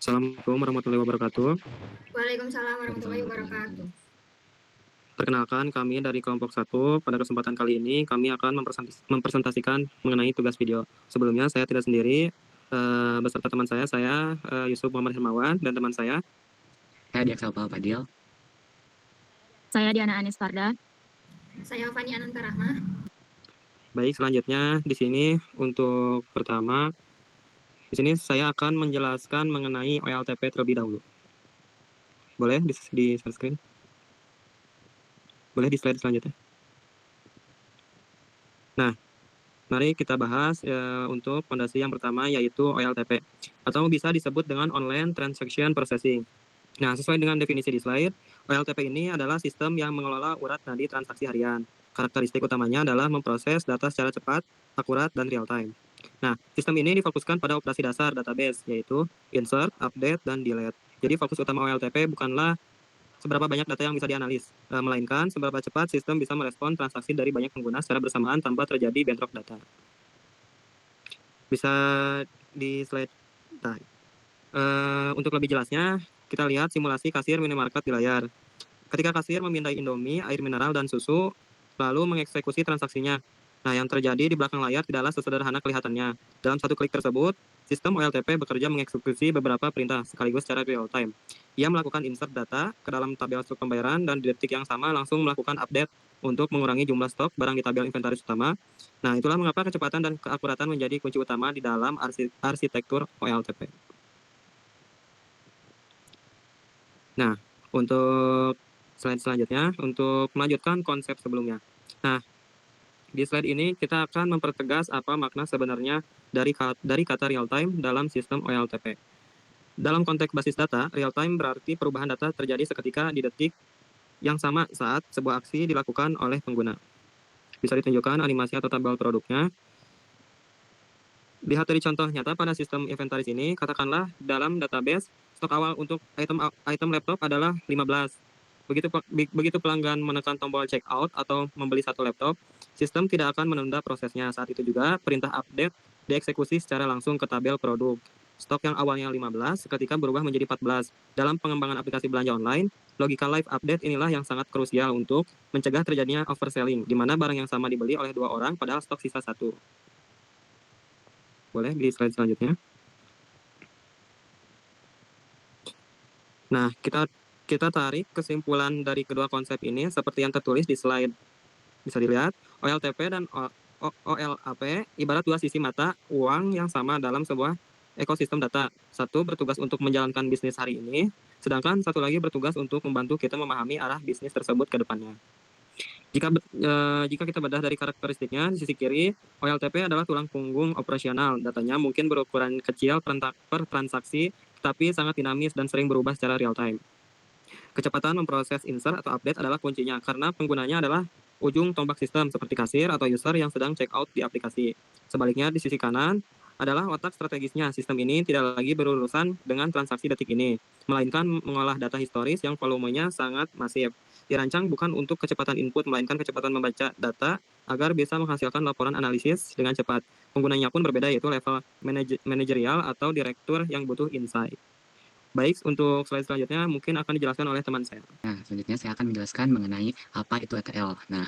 Assalamualaikum warahmatullahi wabarakatuh. Waalaikumsalam warahmatullahi Waalaikumsalam warahmatullahi wabarakatuh. wabarakatuh. Perkenalkan, kami dari kelompok 1. Pada kesempatan kali ini, kami akan mempresentasikan mengenai tugas video. Sebelumnya, saya tidak sendiri, beserta teman saya Yusuf Muhammad Hermawan, dan teman saya. Saya Diaksal Fadil. Saya Diana Anis Farda. Saya Fani Ananta Rahma. Baik, selanjutnya di sini untuk pertama, di sini saya akan menjelaskan mengenai OLTP terlebih dahulu. Boleh di share screen? Boleh di slide selanjutnya. Nah, mari kita bahas untuk fondasi yang pertama, yaitu OLTP, atau bisa disebut dengan Online Transaction Processing. Nah, sesuai dengan definisi di slide, OLTP ini adalah sistem yang mengelola urat nadi transaksi harian. Karakteristik utamanya adalah memproses data secara cepat, akurat, dan real-time. Nah, sistem ini difokuskan pada operasi dasar database, yaitu insert, update, dan delete. Jadi, fokus utama OLTP bukanlah seberapa banyak data yang bisa dianalisis, melainkan seberapa cepat sistem bisa merespon transaksi dari banyak pengguna secara bersamaan tanpa terjadi bentrok data. Bisa di slide. Nah, untuk lebih jelasnya, kita lihat simulasi kasir minimarket di layar. Ketika kasir memindai Indomie, air mineral, dan susu, lalu mengeksekusi transaksinya. Nah, yang terjadi di belakang layar tidaklah sesederhana kelihatannya. Dalam satu klik tersebut, sistem OLTP bekerja mengeksekusi beberapa perintah sekaligus secara real time. Ia melakukan insert data ke dalam tabel stok pembayaran dan di detik yang sama langsung melakukan update untuk mengurangi jumlah stok barang di tabel inventaris utama. Nah, itulah mengapa kecepatan dan keakuratan menjadi kunci utama di dalam arsitektur OLTP. Nah, untuk slide selanjutnya, untuk melanjutkan konsep sebelumnya. Nah, di slide ini kita akan mempertegas apa makna sebenarnya dari kata real time dalam sistem OLTP. Dalam konteks basis data, real time berarti perubahan data terjadi seketika di detik yang sama saat sebuah aksi dilakukan oleh pengguna. Bisa ditunjukkan animasi atau tabel produknya. Lihat dari contoh nyata pada sistem inventaris ini, katakanlah dalam database, stok awal untuk item laptop adalah 15. Begitu pelanggan menekan tombol checkout atau membeli satu laptop, sistem tidak akan menunda prosesnya. Saat itu juga, perintah update dieksekusi secara langsung ke tabel produk. Stok yang awalnya 15 seketika berubah menjadi 14. Dalam pengembangan aplikasi belanja online, logika live update inilah yang sangat krusial untuk mencegah terjadinya overselling, di mana barang yang sama dibeli oleh 2 orang padahal stok sisa 1. Boleh di slide selanjutnya. Nah, kita tarik kesimpulan dari kedua konsep ini seperti yang tertulis di slide. Bisa dilihat, OLTP dan OLAP ibarat dua sisi mata uang yang sama dalam sebuah ekosistem data. Satu bertugas untuk menjalankan bisnis hari ini, sedangkan satu lagi bertugas untuk membantu kita memahami arah bisnis tersebut ke depannya. Jika kita bedah dari karakteristiknya, di sisi kiri, OLTP adalah tulang punggung operasional. Datanya mungkin berukuran kecil per transaksi, tapi sangat dinamis dan sering berubah secara real time. Kecepatan memproses insert atau update adalah kuncinya, karena penggunanya adalah ujung tombak sistem seperti kasir atau user yang sedang check out di aplikasi. Sebaliknya, di sisi kanan adalah otak strategisnya. Sistem ini tidak lagi berurusan dengan transaksi detik ini, melainkan mengolah data historis yang volumenya sangat masif. Dirancang bukan untuk kecepatan input, melainkan kecepatan membaca data agar bisa menghasilkan laporan analisis dengan cepat. Penggunanya pun berbeda, yaitu level manajerial atau direktur yang butuh insight. Baik, untuk slide selanjutnya mungkin akan dijelaskan oleh teman saya. Nah, selanjutnya saya akan menjelaskan mengenai apa itu ETL. Nah,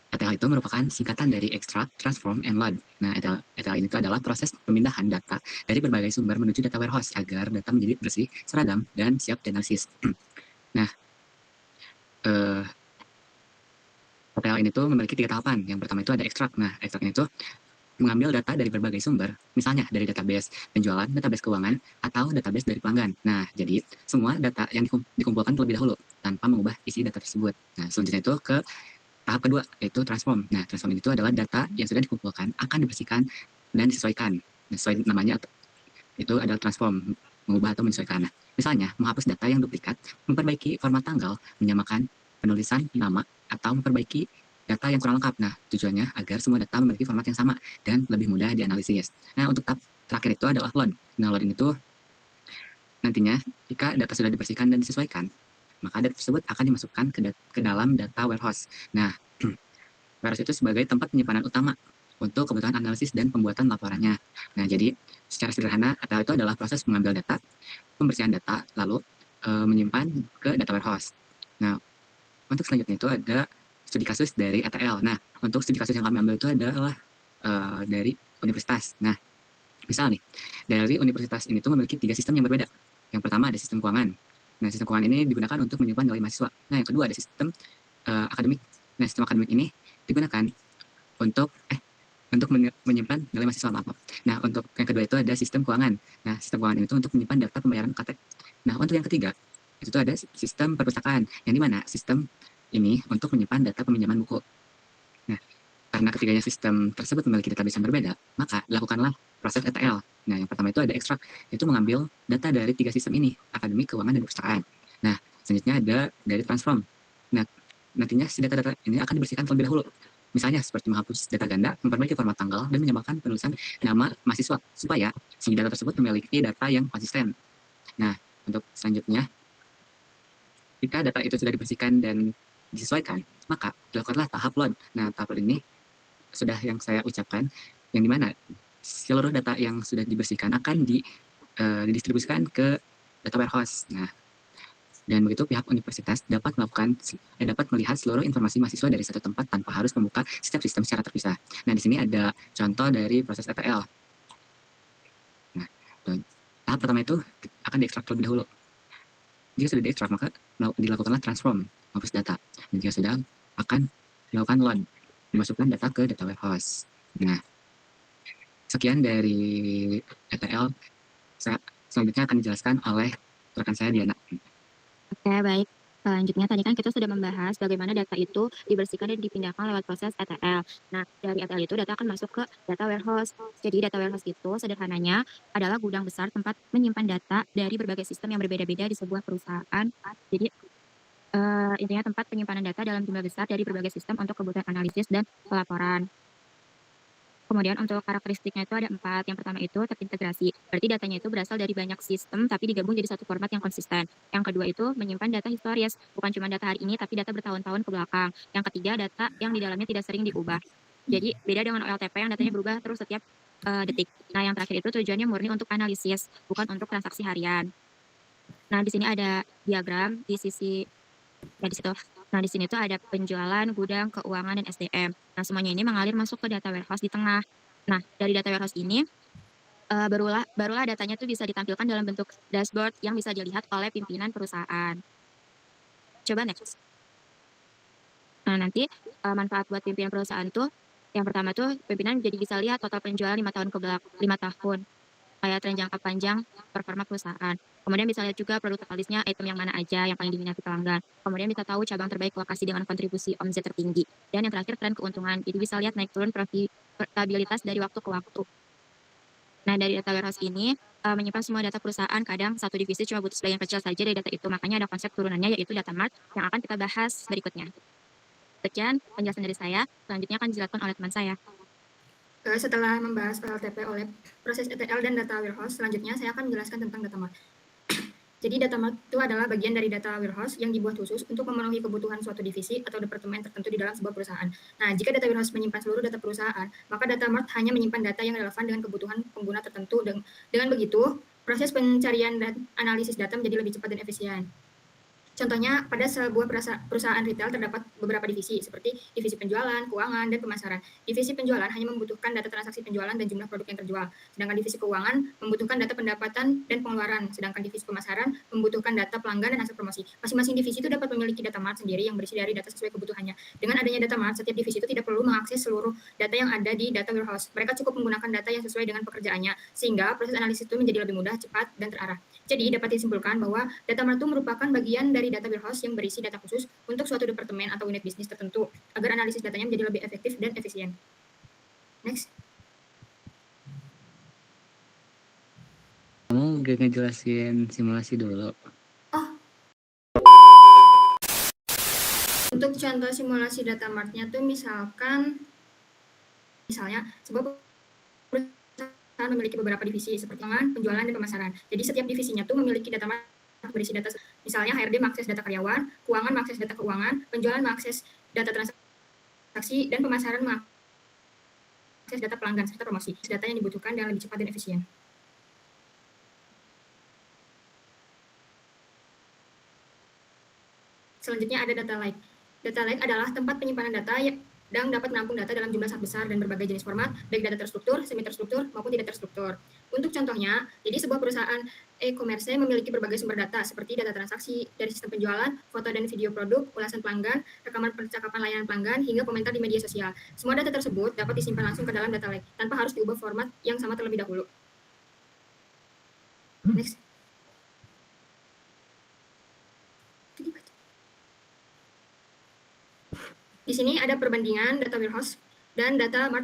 ETL itu merupakan singkatan dari Extract, Transform, and Load. Nah, ETL ini adalah proses pemindahan data dari berbagai sumber menuju data warehouse agar data menjadi bersih, seragam, dan siap dianalisis. Nah, ETL ini tuh memiliki 3 tahapan. Yang pertama itu ada extract. Nah, extract ini tuh mengambil data dari berbagai sumber, misalnya dari database penjualan, database keuangan, atau database dari pelanggan. Nah, jadi semua data yang dikumpulkan terlebih dahulu tanpa mengubah isi data tersebut. Nah, selanjutnya itu ke tahap kedua, yaitu transform. Nah, transform itu adalah data yang sudah dikumpulkan akan dibersihkan dan disesuaikan. Nah, sesuai namanya itu adalah transform, mengubah atau menyesuaikan. Nah, misalnya menghapus data yang duplikat, memperbaiki format tanggal, menyamakan penulisan nama, atau memperbaiki data yang kurang lengkap. Nah, tujuannya agar semua data memiliki format yang sama dan lebih mudah dianalisis. Nah, untuk tahap terakhir itu adalah load. Nah, load ini tuh nantinya jika data sudah dibersihkan dan disesuaikan, maka data tersebut akan dimasukkan ke dalam data warehouse. Nah, warehouse itu sebagai tempat penyimpanan utama untuk kebutuhan analisis dan pembuatan laporannya. Nah, jadi secara sederhana, ETL itu adalah proses mengambil data, pembersihan data, lalu menyimpan ke data warehouse. Nah, untuk selanjutnya itu ada studi kasus dari ETL. Nah, untuk studi kasus yang kami ambil itu adalah dari universitas. Nah, misal nih, dari universitas ini tuh memiliki 3 sistem yang berbeda. Yang pertama ada sistem keuangan. Nah, sistem keuangan ini digunakan untuk menyimpan nilai mahasiswa. Nah, yang kedua ada sistem akademik. Nah, sistem akademik ini digunakan untuk menyimpan nilai mahasiswa, maaf. Nah, untuk yang kedua itu ada sistem keuangan. Nah, sistem keuangan itu untuk menyimpan data pembayaran UKT. Nah, untuk yang ketiga, itu tuh ada sistem perpustakaan, yang dimana sistem ini untuk menyimpan data peminjaman buku. Nah, karena ketiganya sistem tersebut memiliki database yang berbeda, maka lakukanlah proses ETL. Nah, yang pertama itu ada ekstrak, itu mengambil data dari 3 sistem ini, akademik, keuangan, dan perpustakaan. Nah, selanjutnya ada dari transform. Nah, nantinya si data-data ini akan dibersihkan terlebih dahulu. Misalnya seperti menghapus data ganda, memperbaiki format tanggal, dan menambahkan penulisan nama mahasiswa, supaya si data tersebut memiliki data yang konsisten. Nah, untuk selanjutnya, jika data itu sudah dibersihkan dan disesuaikan, maka dilakukanlah tahap load. Nah, tahap load ini sudah yang saya ucapkan, yang dimana seluruh data yang sudah dibersihkan akan didistribusikan ke data warehouse. Nah, dan begitu pihak universitas dapat melihat seluruh informasi mahasiswa dari satu tempat tanpa harus membuka setiap sistem secara terpisah. Nah, di sini ada contoh dari proses ETL. Nah, tahap pertama itu akan diekstrak terlebih dahulu. Jika sudah diekstrak, maka dilakukanlah transform, menghapus data. Dan jika sudah, akan dilakukan load, dimasukkan data ke data warehouse. Nah, sekian dari ETL. Selanjutnya akan dijelaskan oleh rekan saya, Diana. Oke, baik. Selanjutnya tadi kan kita sudah membahas bagaimana data itu dibersihkan dan dipindahkan lewat proses ETL. Nah, dari ETL itu data akan masuk ke data warehouse. Jadi data warehouse itu sederhananya adalah gudang besar tempat menyimpan data dari berbagai sistem yang berbeda-beda di sebuah perusahaan. Jadi intinya tempat penyimpanan data dalam jumlah besar dari berbagai sistem untuk kebutuhan analisis dan pelaporan. Kemudian untuk karakteristiknya itu ada 4. Yang pertama itu terintegrasi. Berarti datanya itu berasal dari banyak sistem tapi digabung jadi satu format yang konsisten. Yang kedua itu menyimpan data historis. Bukan cuma data hari ini tapi data bertahun-tahun ke belakang. Yang ketiga data yang di dalamnya tidak sering diubah. Jadi beda dengan OLTP yang datanya berubah terus setiap detik. Nah, yang terakhir itu tujuannya murni untuk analisis, bukan untuk transaksi harian. Nah, di sini ada diagram di sisi ya di situ. Nah, di sini tuh ada penjualan, gudang, keuangan, dan SDM. Nah, semuanya ini mengalir masuk ke data warehouse di tengah. Nah, dari data warehouse ini barulah datanya tuh bisa ditampilkan dalam bentuk dashboard yang bisa dilihat oleh pimpinan perusahaan. Coba next. Nah, nanti manfaat buat pimpinan perusahaan tuh yang pertama tuh pimpinan jadi bisa lihat total penjualan 5 tahun ke belakang, 5 tahun. Kayak tren jangka panjang performa perusahaan. Kemudian bisa lihat juga produk listnya item yang mana aja yang paling diminati pelanggan. Kemudian bisa tahu cabang terbaik lokasi dengan kontribusi omset tertinggi. Dan yang terakhir tren keuntungan. Jadi bisa lihat naik turun profitabilitas dari waktu ke waktu. Nah, dari data warehouse ini menyimpan semua data perusahaan. Kadang satu divisi cuma butuh sebagian kecil saja dari data itu. Makanya ada konsep turunannya yaitu data mart yang akan kita bahas berikutnya. Sekian penjelasan dari saya. Selanjutnya akan dijelaskan oleh teman saya. Setelah membahas OLTP oleh proses ETL dan data warehouse, selanjutnya saya akan menjelaskan tentang data mart. Jadi data mart itu adalah bagian dari data warehouse yang dibuat khusus untuk memenuhi kebutuhan suatu divisi atau departemen tertentu di dalam sebuah perusahaan. Nah, jika data warehouse menyimpan seluruh data perusahaan, maka data mart hanya menyimpan data yang relevan dengan kebutuhan pengguna tertentu. Dengan begitu, proses pencarian dan analisis data menjadi lebih cepat dan efisien. Contohnya, pada sebuah perusahaan retail terdapat beberapa divisi, seperti divisi penjualan, keuangan, dan pemasaran. Divisi penjualan hanya membutuhkan data transaksi penjualan dan jumlah produk yang terjual, sedangkan divisi keuangan membutuhkan data pendapatan dan pengeluaran, sedangkan divisi pemasaran membutuhkan data pelanggan dan hasil promosi. Masing-masing divisi itu dapat memiliki data mart sendiri yang berisi dari data sesuai kebutuhannya. Dengan adanya data mart, setiap divisi itu tidak perlu mengakses seluruh data yang ada di data warehouse. Mereka cukup menggunakan data yang sesuai dengan pekerjaannya, sehingga proses analisis itu menjadi lebih mudah, cepat, dan terarah. Jadi, dapat disimpulkan bahwa data mart itu merupakan bagian dari data warehouse yang berisi data khusus untuk suatu departemen atau unit bisnis tertentu, agar analisis datanya menjadi lebih efektif dan efisien. Next. Kamu gak ngejelasin simulasi dulu? Untuk contoh simulasi data mart-nya tuh misalnya sebuah perusahaan memiliki beberapa divisi seperti penjualan dan pemasaran. Jadi setiap divisinya tuh memiliki data mart berisi data, misalnya HRD mengakses data karyawan, keuangan mengakses data keuangan, penjualan mengakses data transaksi, dan pemasaran mengakses data pelanggan serta promosi. Data yang dibutuhkan dan lebih cepat dan efisien. Selanjutnya ada data lake. Data lake adalah tempat penyimpanan data yang dapat menampung data dalam jumlah sangat besar dan berbagai jenis format, baik data terstruktur, semi terstruktur, maupun tidak terstruktur. Untuk contohnya, jadi sebuah perusahaan e-commerce memiliki berbagai sumber data seperti data transaksi dari sistem penjualan, foto dan video produk, ulasan pelanggan, rekaman percakapan layanan pelanggan, hingga komentar di media sosial. Semua data tersebut dapat disimpan langsung ke dalam data lake tanpa harus diubah format yang sama terlebih dahulu. Next. Di sini ada perbandingan data warehouse dan data mart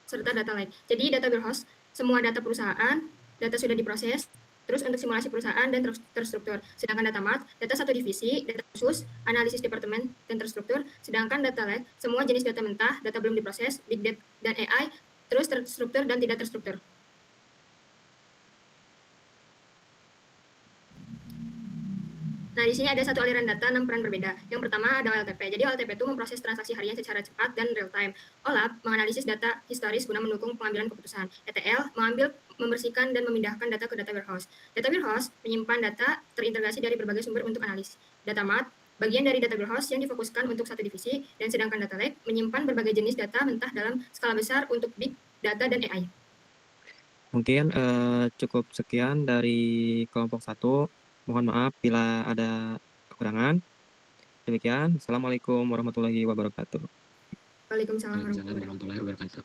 serta data lake. Jadi data warehouse, semua data perusahaan, data sudah diproses, terus untuk simulasi perusahaan dan terstruktur. Sedangkan data mart, data satu divisi, data khusus, analisis departemen dan terstruktur. Sedangkan data lake, semua jenis data mentah, data belum diproses, big data dan AI, terus terstruktur dan tidak terstruktur. Nah, di sini ada satu aliran data 6 peran berbeda. Yang pertama ada OLTP. Jadi OLTP itu memproses transaksi harian secara cepat dan real time. OLAP menganalisis data historis guna mendukung pengambilan keputusan. ETL mengambil, membersihkan dan memindahkan data ke data warehouse. Data warehouse menyimpan data terintegrasi dari berbagai sumber untuk analis. Data mart bagian dari data warehouse yang difokuskan untuk satu divisi, dan sedangkan data lake menyimpan berbagai jenis data mentah dalam skala besar untuk big data dan AI. Mungkin cukup sekian dari kelompok 1. Mohon maaf bila ada kekurangan. Demikian, Assalamualaikum warahmatullahi wabarakatuh. Waalaikumsalam Waalaikumsalam warahmatullahi wabarakatuh.